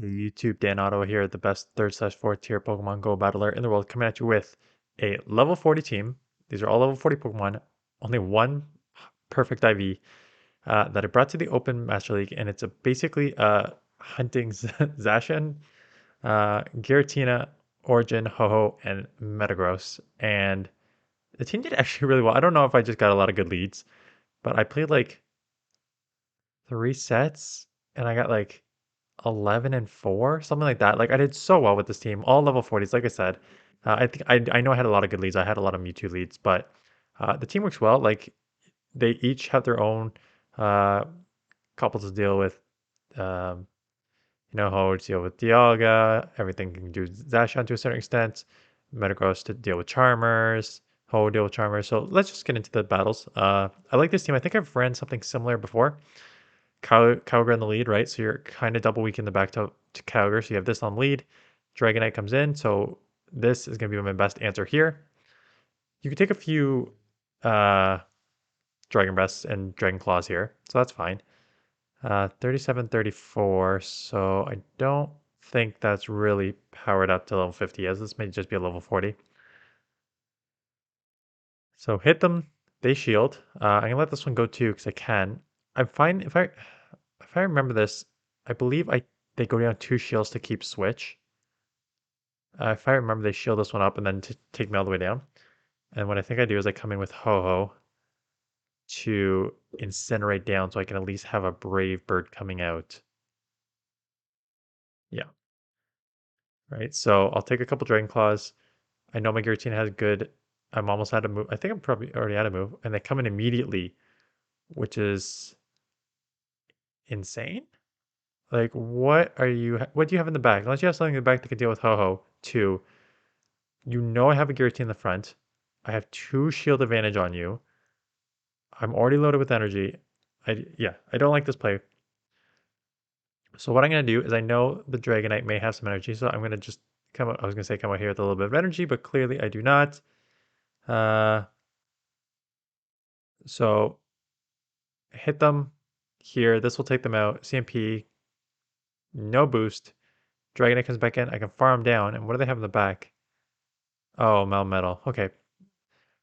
YouTube Dan Otto here, the best 3rd/4th tier Pokemon Go battler in the world, coming at you with a level 40 team. These are all level 40 Pokemon. Only one perfect IV that I brought to the Open Master League, and it's basically hunting Zacian, Giratina, Origin, Ho-Oh, and Metagross. And the team did actually really well. I don't know if I just got a lot of good leads, but I played like 3 sets, and I got like 11 and 4, something like that. Like I did so well with this team, all level 40s. Like I said, I think I know I had a lot of good leads. I had a lot of Mewtwo leads, but the team works well. Like they each have their own uh, couples to deal with. Um, Ho to deal with Dialga. Everything can do Zacian to a certain extent. Metagross to deal with Charmers. Ho deal with Charmers. So let's just get into the battles. I like this team. I think I've ran something similar before. Kyogre in the lead, right? So you're kind of double weak in the back to Kyogre. So you have this on lead. Dragonite comes in. So this is going to be my best answer here. You can take a few uh, Dragon Breaths and Dragon Claws here. So that's fine. 37, 34. So I don't think that's really powered up to level 50, as this may just be a level 40. So hit them. They shield. I'm going to let this one go too because I can. I'm fine if I remember this, I believe they go down 2 shields to keep switch. If I remember, they shield this one up and then take me all the way down. And what I think I do is I come in with Ho-Oh to incinerate down so I can at least have a Brave Bird coming out. Yeah. Right. So I'll take a couple Dragon Claws. I know my Giratina has good. I'm almost out of move. I think I'm probably already out of move. And they come in immediately, which is insane. Like, what do you have in the back? Unless you have something in the back that can deal with Ho-Oh, too. You know I have a Giratina in the front. I have 2 shield advantage on you. I'm already loaded with energy. Yeah, I don't like this play. So what I'm gonna do is I know the Dragonite may have some energy, so I'm gonna just come out. I was gonna say come out here with a little bit of energy, but clearly I do not. Uh, so hit them here. This will take them out. CMP, no boost. Dragonite comes back in. I can farm down. And what do they have in the back? Oh, Melmetal. Okay,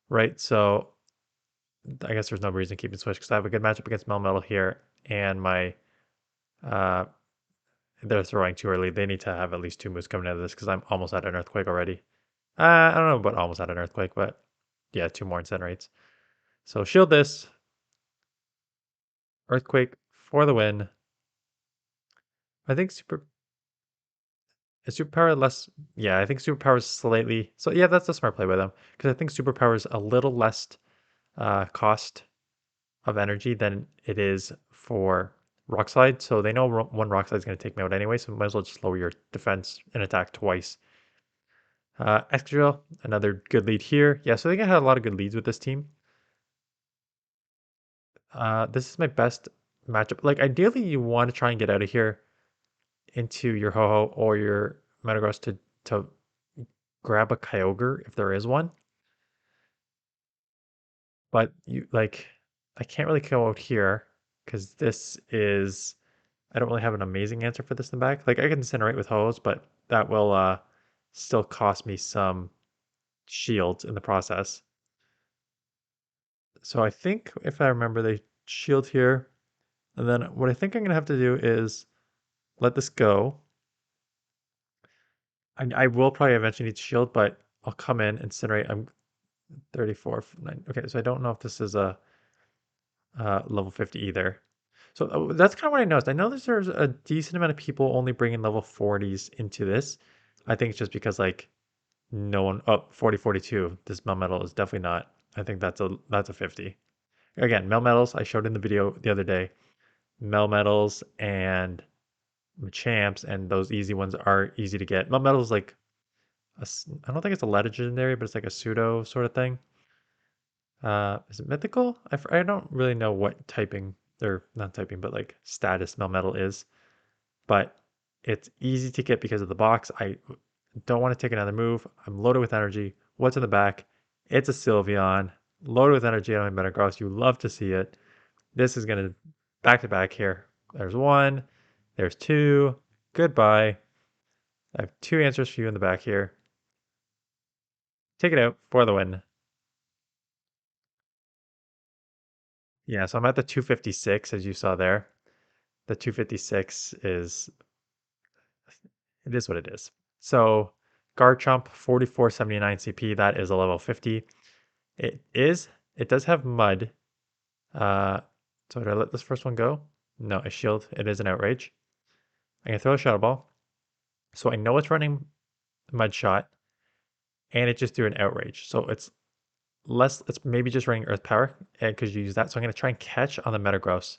right. So I guess there's no reason to keep it switch because I have a good matchup against Melmetal here, and my uh, they're throwing too early. They need to have at least 2 moves coming out of this because I'm almost at an Earthquake already. I don't know about almost at an Earthquake, but yeah, 2 more incinerates. So shield this. Earthquake for the win. I think superpower less. Yeah, I think superpower is slightly. So yeah, that's a smart play by them because I think superpower is a little less cost of energy than it is for Rock Slide. So they know one Rock Slide is going to take me out anyway, so might as well just lower your defense and attack twice. Excadrill, another good lead here. Yeah, so I think I had a lot of good leads with this team. This is my best matchup. Like, ideally, you want to try and get out of here into your Ho-Oh or your Metagross to grab a Kyogre if there is one. But I can't really go out here because this is I don't really have an amazing answer for this in the back. Like I can incinerate with hose, but that will still cost me some shields in the process. So I think if I remember, they shield here, and then what I think I'm gonna have to do is let this go. I will probably eventually need to shield, but I'll come in, incinerate. I'm 34. Okay, so I don't know if this is a level 50 either. So that's kind of what I noticed. I know there's a decent amount of people only bringing level 40s into this. I think it's just because like no one, oh, 40, 42. This Melmetal is definitely not. I think that's a 50. Again, Melmetals, I showed in the video the other day. Melmetals and Champs and those easy ones are easy to get. Melmetal is like, I don't think it's a legendary, but it's like a pseudo sort of thing. Is it mythical? I don't really know what typing, or not typing, but like status Melmetal is. But it's easy to get because of the box. I don't want to take another move. I'm loaded with energy. What's in the back? It's a Sylveon. Loaded with energy on my Metagross. You love to see it. This is going to back to back here. There's one. There's two. Goodbye. I have two answers for you in the back here. Take it out for the win. Yeah, so I'm at the 256 as you saw there. The 256 is, it is what it is. So Garchomp 4479 CP, that is a level 50. It does have mud. Uh, so did I let this first one go? No, a shield. It is an outrage. I can throw a Shadow Ball. So I know it's running Mud Shot, and it just threw an outrage. So it's maybe just running Earth Power because you use that. So I'm going to try and catch on the Metagross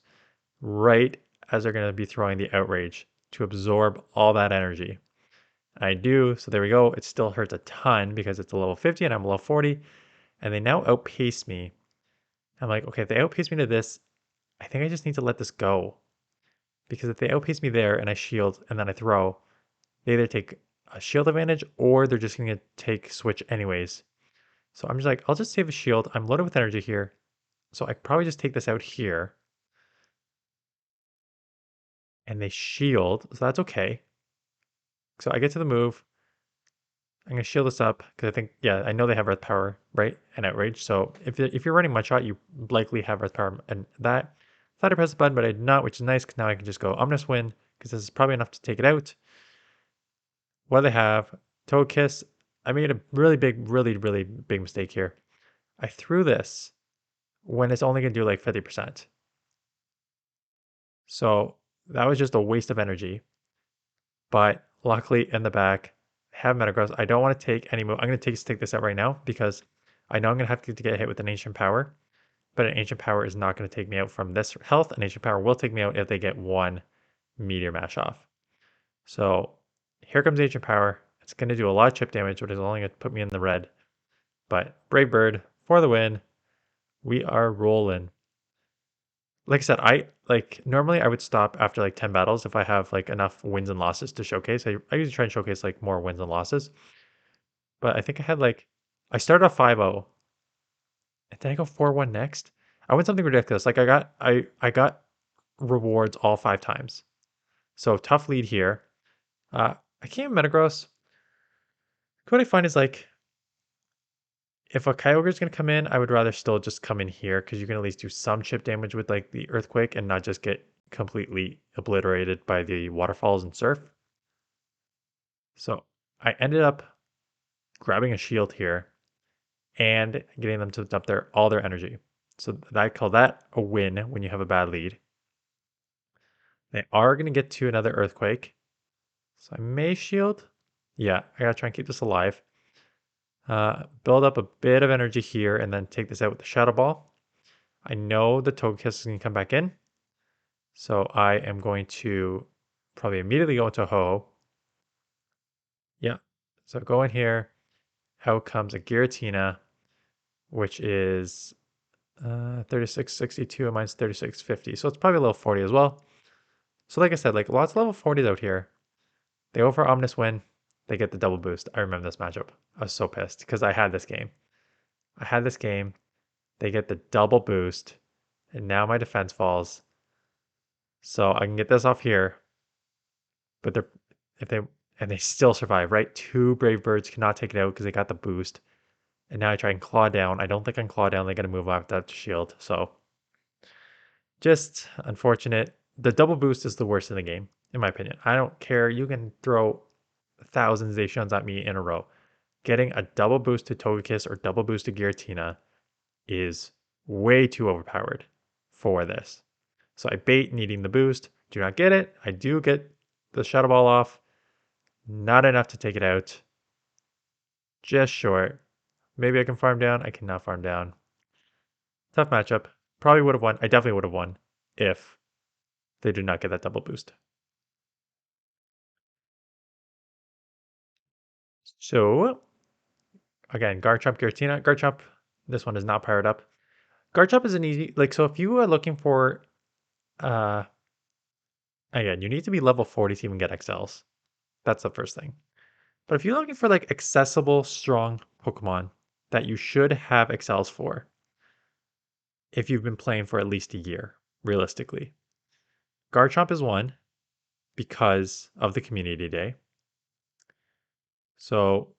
right as they're going to be throwing the outrage to absorb all that energy. I do, so there we go. It still hurts a ton because it's a level 50 and I'm level 40, and they now outpace me. I'm like, okay, if they outpace me to this, I think I just need to let this go. Because if they outpace me there and I shield and then I throw, they either take a shield advantage or they're just going to take switch anyways. So I'm just like, I'll just save a shield. I'm loaded with energy here. So I probably just take this out here. And they shield, so that's okay. So I get to the move. I'm gonna shield this up because I think, yeah, I know they have Earth Power, right? And Outrage. So if you're running Mud Shot, you likely have Earth Power and that. Thought I pressed the button, but I did not, which is nice because now I can just go Omnis Win because this is probably enough to take it out. What do they have? Togekiss. I made a really big mistake here. I threw this when it's only gonna do like 50%. So that was just a waste of energy. But luckily in the back, have Metagross. I don't want to take any move. I'm going to take this out right now because I know I'm going to have to get hit with an Ancient Power, but an Ancient Power is not going to take me out from this health. An Ancient Power will take me out if they get one Meteor Mash off. So here comes Ancient Power. It's going to do a lot of chip damage, which is only going to put me in the red. But Brave Bird for the win. We are rolling. Like I said, I like normally I would stop after like 10 battles if I have like enough wins and losses to showcase. I usually try and showcase like more wins and losses. But I think I had like I started off 5-0 and then I go 4-1 next. I went something ridiculous. Like I got rewards all 5 times. So tough lead here. I came Metagross. What I find is like if a Kyogre is gonna come in, I would rather still just come in here because you can at least do some chip damage with like the earthquake and not just get completely obliterated by the waterfalls and surf. So I ended up grabbing a shield here and getting them to dump all their energy. So I call that a win when you have a bad lead. They are going to get to another earthquake. So I may shield. Yeah, I gotta try and keep this alive. Build up a bit of energy here and then take this out with the Shadow Ball. I know the Togekiss is going to come back in. So I am going to probably immediately go into Ho-Oh. Yeah. So go in here. Out comes a Giratina, which is 3662 and mine's 3650. So it's probably a level 40 as well. So like I said, like lots of level 40s out here. They go for Omnis Win. They get the double boost. I remember this matchup. I was so pissed because I had this game. I had this game. They get the double boost. And now my defense falls. So I can get this off here. But they're if they and they still survive, right? Two Brave Birds cannot take it out because they got the boost. And now I try and claw down. I don't think I can claw down. They gotta move off that shield. So just unfortunate. The double boost is the worst in the game, in my opinion. I don't care. You can throw thousands of Zacians at me in a row. Getting a double boost to Togekiss or double boost to Giratina is way too overpowered for this. So I bait needing the boost. Do not get it. I do get the Shadow Ball off. Not enough to take it out. Just short. Maybe I can farm down. I cannot farm down. Tough matchup. Probably would have won. I definitely would have won if they did not get that double boost. So again, Garchomp, Giratina. Garchomp, this one is not powered up. Garchomp is an easy, like, so if you are looking for, uh, again, you need to be level 40 to even get XLs. That's the first thing. But if you're looking for like accessible, strong Pokemon that you should have XLs for, if you've been playing for at least a year, realistically, Garchomp is one. because of the community day. So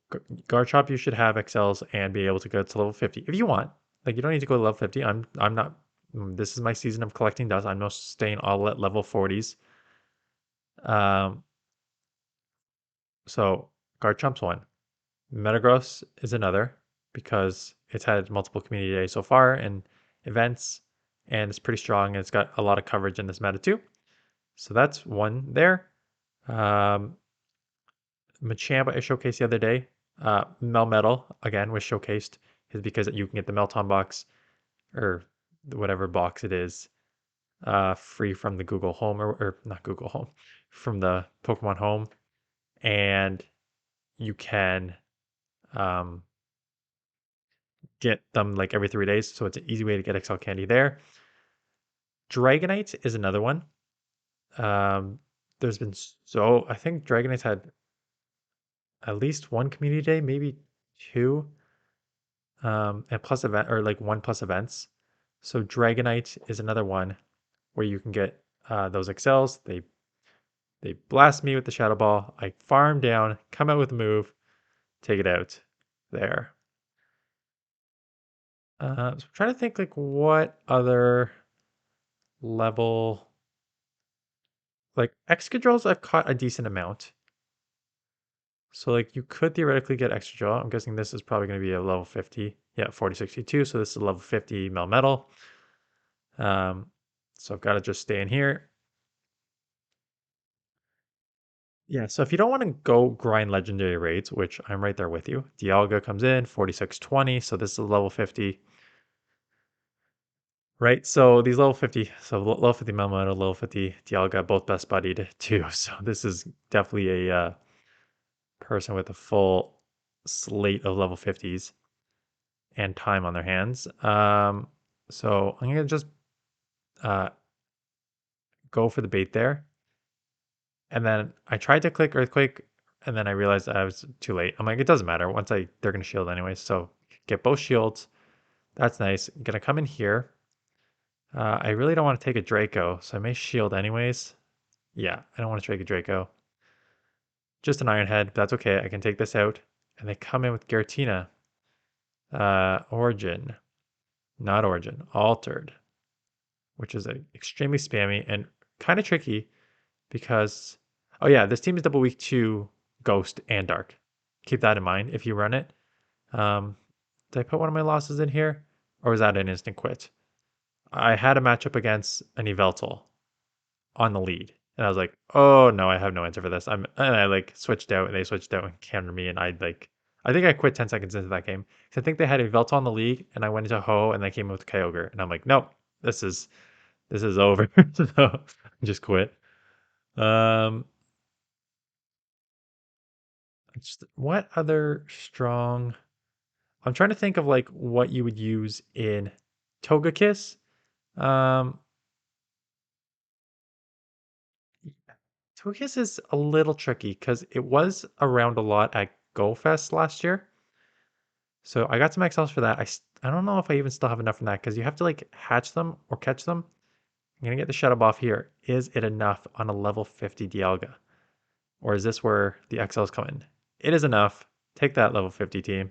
Garchomp, you should have excels and be able to go to level 50 if you want. Like you don't need to go to level 50. I'm not. This is my season of collecting dust. I'm not staying all at level 40s. Um, so Garchomp's one. Metagross is another because it's had multiple community days so far and events, and it's pretty strong and it's got a lot of coverage in this meta too. So that's one there. Um, Machamp I showcased the other day. Melmetal again was showcased is because you can get the Melton box or whatever box it is free from the Google Home or not Google Home from the Pokemon Home, and you can um, get them like every 3 days. So it's an easy way to get XL candy there. Dragonite is another one. Um, there's been I think Dragonite's had at least one community day, maybe two, and plus event or like one plus events. So Dragonite is another one where you can get those excels. They blast me with the Shadow Ball. I farm down, come out with a move, take it out. There. So I'm trying to think like what other level like Excadrills I've caught a decent amount. So like you could theoretically get Excadrill. I'm guessing this is probably going to be a level 50. Yeah, 4062. So this is a level 50 Melmetal. Um, so I've got to just stay in here. Yeah, so if you don't want to go grind legendary raids, which I'm right there with you, Dialga comes in 4620. So this is a level 50. Right, so these level 50, so level 50 Melmetal, level 50 Dialga, both best buddied too. So this is definitely a person with a full slate of level 50s and time on their hands. So I'm gonna just uh, go for the bait there. And then I tried to click Earthquake, and then I realized I was too late. I'm like, it doesn't matter. They're gonna shield anyways. So get both shields. That's nice. I'm gonna come in here. I really don't want to take a Draco, so I may shield anyways. Yeah, I don't want to take a Draco. Just an Iron Head. That's okay. I can take this out. And they come in with Giratina. Origin. Not Origin. Altered. Which is extremely spammy and kind of tricky because, oh yeah, this team is double weak to Ghost and Dark. Keep that in mind if you run it. Um, did I put one of my losses in here? Or was that an instant quit? I had a matchup against an Yveltal on the lead. And I was like, oh no, I have no answer for this. And I like switched out and they switched out and countered me. And I think I quit 10 seconds into that game. So I think they had a Yveltal on the league and I went into Ho and they came with Kyogre. And I'm like, nope, this is over. So I just quit. Um, just what other strong? I'm trying to think of like what you would use in Togekiss. Um, Togekiss is a little tricky because it was around a lot at GoFest last year. So I got some XLs for that. I don't know if I even still have enough from that because you have to like hatch them or catch them. I'm gonna get the Shadow Buff here. Is it enough on a level 50 Dialga? Or is this where the XLs come in? It is enough. Take that level 50 team.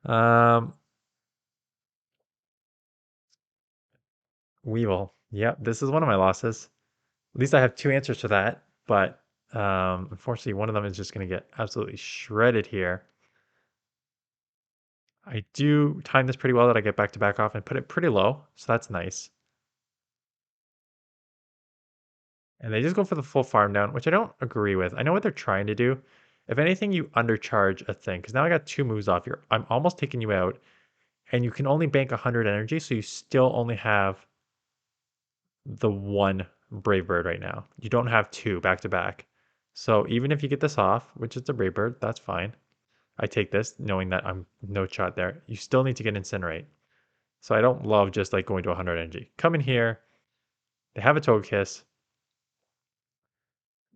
Um, Weevil. Yep, this is one of my losses. At least I have two answers to that, but unfortunately, one of them is just going to get absolutely shredded here. I do time this pretty well that I get back to back off and put it pretty low, so that's nice. And they just go for the full farm down, which I don't agree with. I know what they're trying to do. If anything, you undercharge a thing, because now I got two moves off here. I'm almost taking you out, and you can only bank 100 energy, so you still only have the one Brave Bird right now. You don't have two back to back. So even if you get this off, which is the Brave Bird, that's fine. I take this knowing that I'm no shot there. You still need to get Incinerate. So I don't love just like going to 100 energy. Come in here. They have a Togekiss.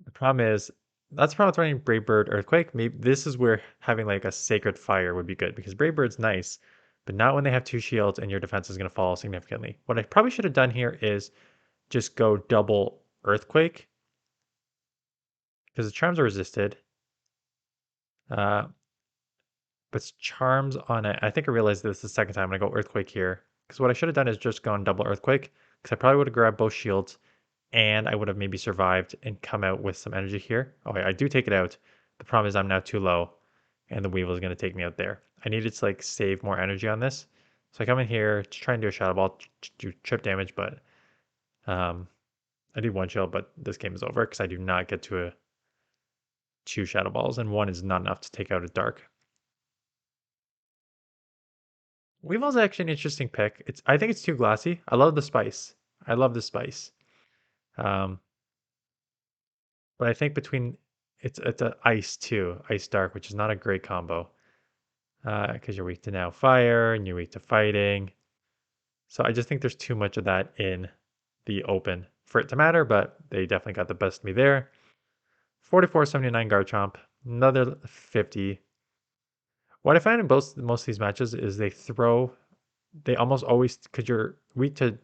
The problem is that's the problem with running Brave Bird Earthquake. Maybe this is where having like a Sacred Fire would be good because Brave Bird's nice, but not when they have two shields and your defense is going to fall significantly. What I probably should have done here is just go double Earthquake because the charms are resisted. Uh, but charms on it. I think I realized this the second time. I'm gonna go Earthquake here. Because what I should have done is just gone double Earthquake. Because I probably would have grabbed both shields and I would have maybe survived and come out with some energy here. Oh, I do take it out. The problem is I'm now too low and the Weevil is going to take me out there. I needed to like save more energy on this. So I come in here to try and do a Shadow Ball, do trip damage, but um, I do one shield, but this game is over because I do not get to a two Shadow Balls and one is not enough to take out a Dark. Weevil's actually an interesting pick. I think it's too glassy. I love the spice. I love the spice. Um, but I think between it's a ice too, ice dark, which is not a great combo. Because you're weak to now fire and you're weak to fighting. So I just think there's too much of that in the open for it to matter, but they definitely got the best of me there. 44.79 Garchomp, another 50. What I find in most of these matches is they almost always, because you're weak to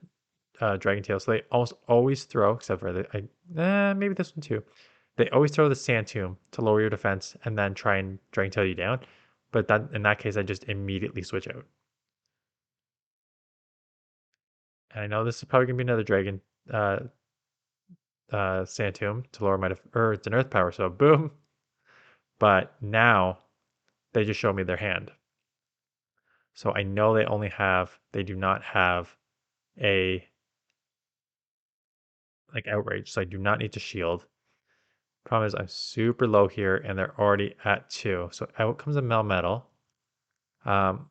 Dragon Tail, so they almost always throw, except for maybe this one too. They always throw the Sand Tomb to lower your defense and then try and Dragon Tail you down. But that in that case, I just immediately switch out. And I know this is probably gonna be another Dragon uh, Sand Tomb to lower my or it's an Earth Power, so boom. But now they just show me their hand, so I know they do not have a like Outrage, so I do not need to shield. Problem is I'm super low here and they're already at 2. So out comes a Melmetal. Um,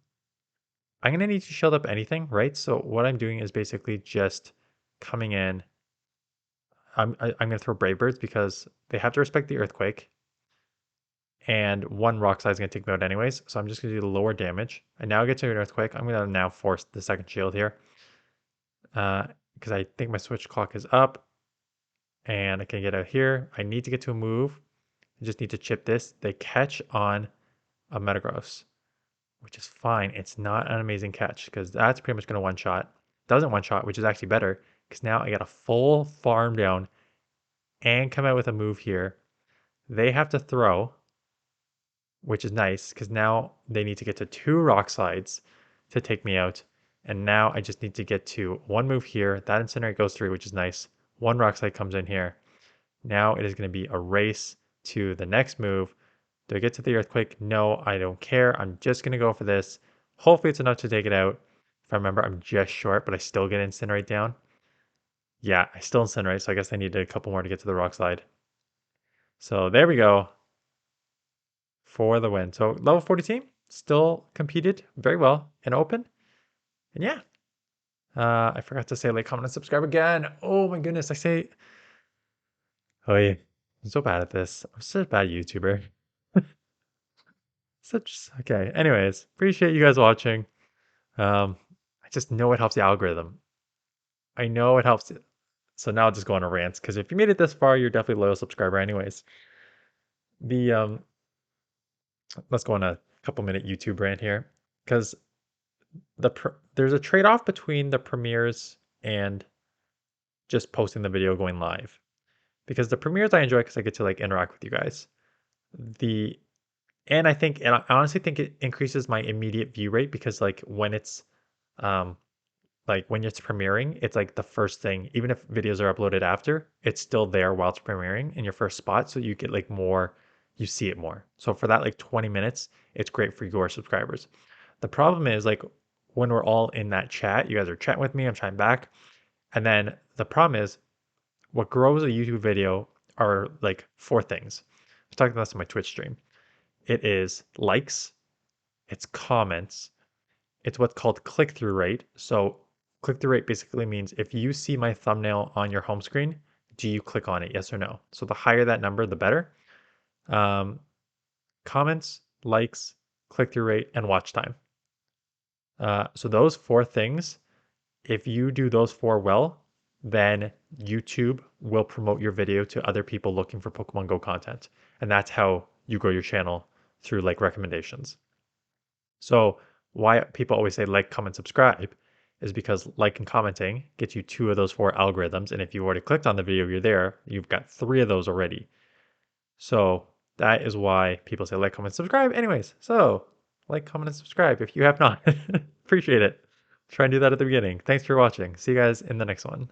I'm going to need to shield up anything, right? So what I'm doing is basically just coming in. I'm going to throw Brave Birds because they have to respect the Earthquake. And one Rock Slide is going to take me out anyways. So I'm just going to do the lower damage. And now I get to an Earthquake. I'm going to now force the second shield here. Because I think my switch clock is up. And I can get out here. I need to get to a move. I just need to chip this. They catch on a Metagross, which is fine. It's not an amazing catch because that's pretty much going to one shot. Doesn't one shot, which is actually better because now I got a full farm down and come out with a move here. They have to throw, which is nice because now they need to get to 2 rock slides to take me out. And now I just need to get to one move here. That Incinerate goes through, which is nice. One rock slide comes in here. Now it is going to be a race to the next move. Do I get to the Earthquake? No, I don't care. I'm just going to go for this. Hopefully it's enough to take it out. If I remember, I'm just short, but I still get Incinerate down. Yeah, I still Incinerate, so I guess I needed a couple more to get to the Rock Slide. So there we go for the win. So level 40 team still competed very well and open. And yeah, I forgot to say like, comment, and subscribe again. Oh my goodness, I say, oh yeah, I'm so bad at this. I'm such a bad YouTuber. Okay. Anyways, appreciate you guys watching. I just know it helps the algorithm. I know it helps. So now I'll just go on a rant because if you made it this far, you're definitely a loyal subscriber, anyways. The let's go on a couple minute YouTube rant here because there's a trade off between the premieres and just posting the video going live. Because the premieres I enjoy because I get to like interact with you guys. The and I honestly think it increases my immediate view rate because like when it's like when it's premiering, it's like the first thing, even if videos are uploaded after, it's still there while it's premiering in your first spot. So you get like more, you see it more. So for that like 20 minutes, it's great for your subscribers. The problem is like when we're all in that chat, you guys are chatting with me, I'm chatting back. And then the problem is what grows a YouTube video are like 4 things. I was talking about this on my Twitch stream. It is likes, it's comments, it's what's called click-through rate. So click-through rate basically means if you see my thumbnail on your home screen, do you click on it, yes or no? So the higher that number, the better. Um, comments, likes, click-through rate, and watch time. So those 4 things, if you do those 4 well, then YouTube will promote your video to other people looking for Pokemon Go content. And that's how you grow your channel through like recommendations. So why people always say like, comment, subscribe is because like and commenting gets you 2 of those 4 algorithms. And if you already clicked on the video, you're there, you've got 3 of those already. So that is why people say like, comment, subscribe. Anyways, so like, comment, and subscribe if you have not. Appreciate it. Try and do that at the beginning. Thanks for watching. See you guys in the next one.